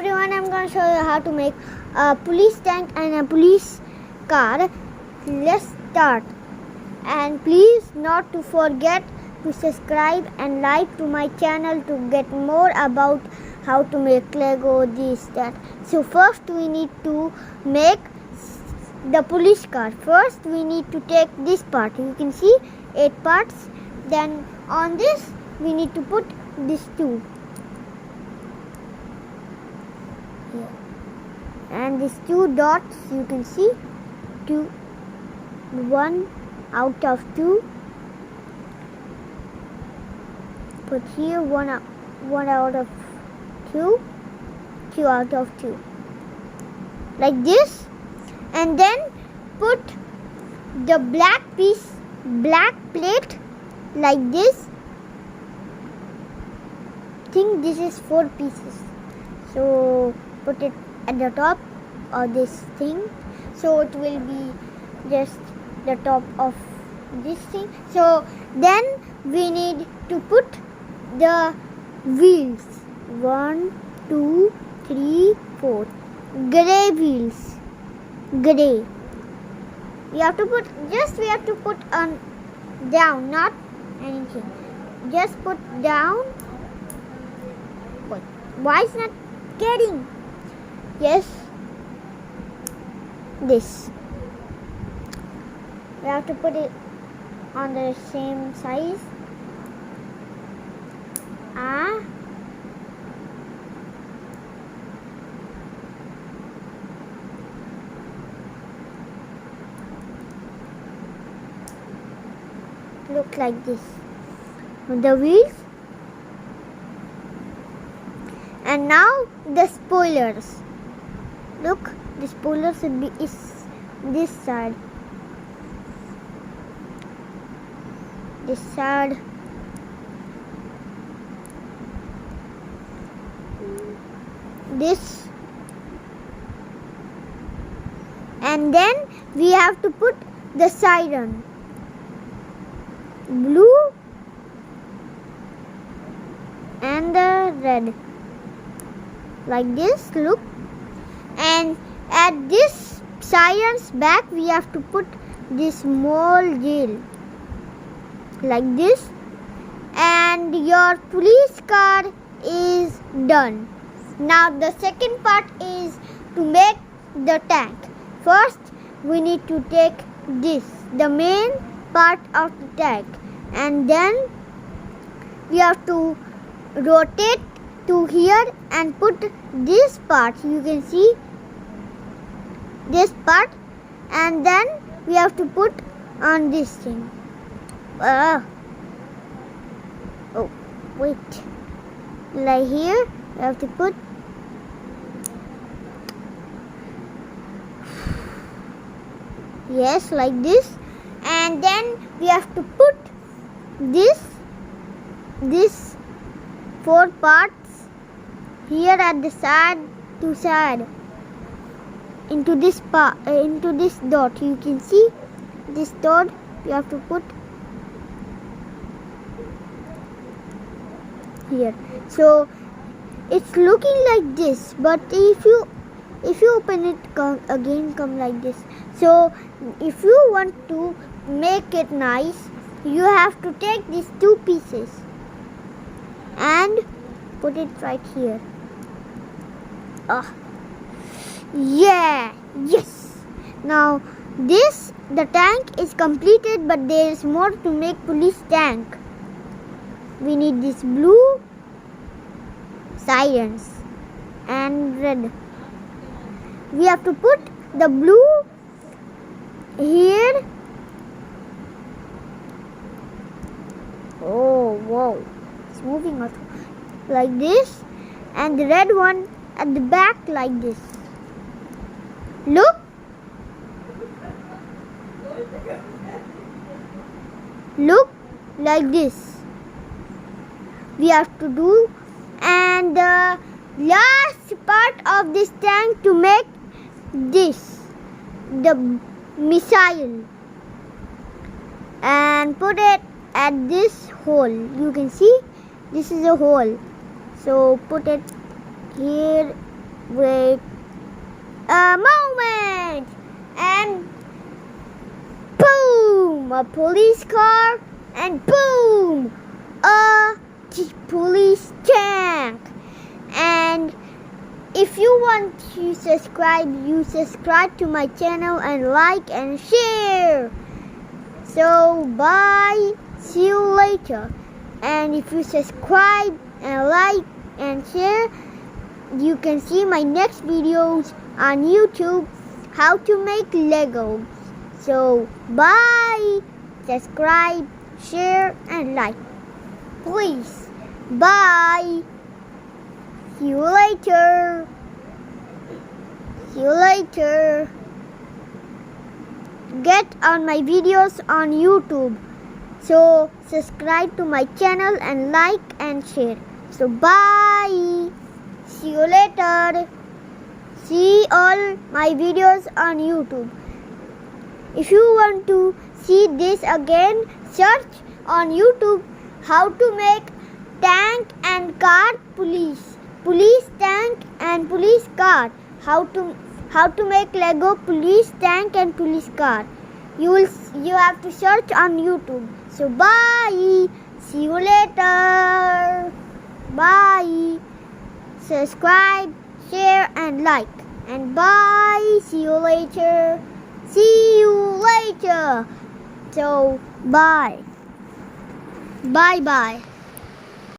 everyone, I'm going to show you how to make a police tank and a police car. Let's start. And please not to forget to subscribe and like to my channel to get more about how to make Lego this that. So first we need to make the police car. First we need to take this part. You can see 8 parts. Then on this we need to put this 2. And these 2 dots, you can see 1 out of 2. Put here 1 out of 2, 2 out of 2, like this. And then put the black plate like this. Think this is 4 pieces, so put it at the top of this thing, so it will be just the top of this thing. So then we need to put the wheels, 1 2 3 4 gray wheels, gray. We have to put on down, not anything, just put down. Wait, why is not getting? Yes, this. We have to put it on the same size. Look like this. The wheels. And now the spoilers. Look, the spoilers will be is this side. This side. This. And then we have to put the siren. Blue and the red. Like this, look. And at this siren's back we have to put this small jail like this, and your police car is done. Now the second part is to make the tank. First we need to take this, the main part of the tank, and then we have to rotate to here and put this part. You can see this part, and then we have to put on this thing. Oh wait, like here we have to put. Yes, like this. And then we have to put this 4 parts here at the side to side into this part, into this dot. You can see this dot we have to put here. So it's looking like this, but if you open it come like this. So if you want to make it nice, you have to take these 2 pieces and put it right here. Yeah, yes. Now the tank is completed, but there is more to make police tank. We need this blue sirens and red. We have to put the blue here. Oh wow, it's moving out like this, and the red one at the back like this. Look, like this we have to do. And the last part of this tank to make this, the missile, and put it at this hole. You can see this is a hole, so put it here Wait a moment, and boom, a police car, and boom, a police tank. And if you want to subscribe, you subscribe to my channel and like and share. So bye, see you later. And if you subscribe and like and share, you can see my next videos on YouTube how to make Legos. So bye, subscribe, share and like, please. Bye, see you later. See you later. Get on my videos on YouTube. So subscribe to my channel and like and share. So bye. See you later. See all my videos on YouTube. If you want to see this again, search on YouTube how to make tank and car police. Police tank and police car. How to make Lego police tank and police car. You have to search on YouTube. So bye. See you later. Bye. Subscribe, share and like. And bye. See you later. See you later. So bye. Bye bye.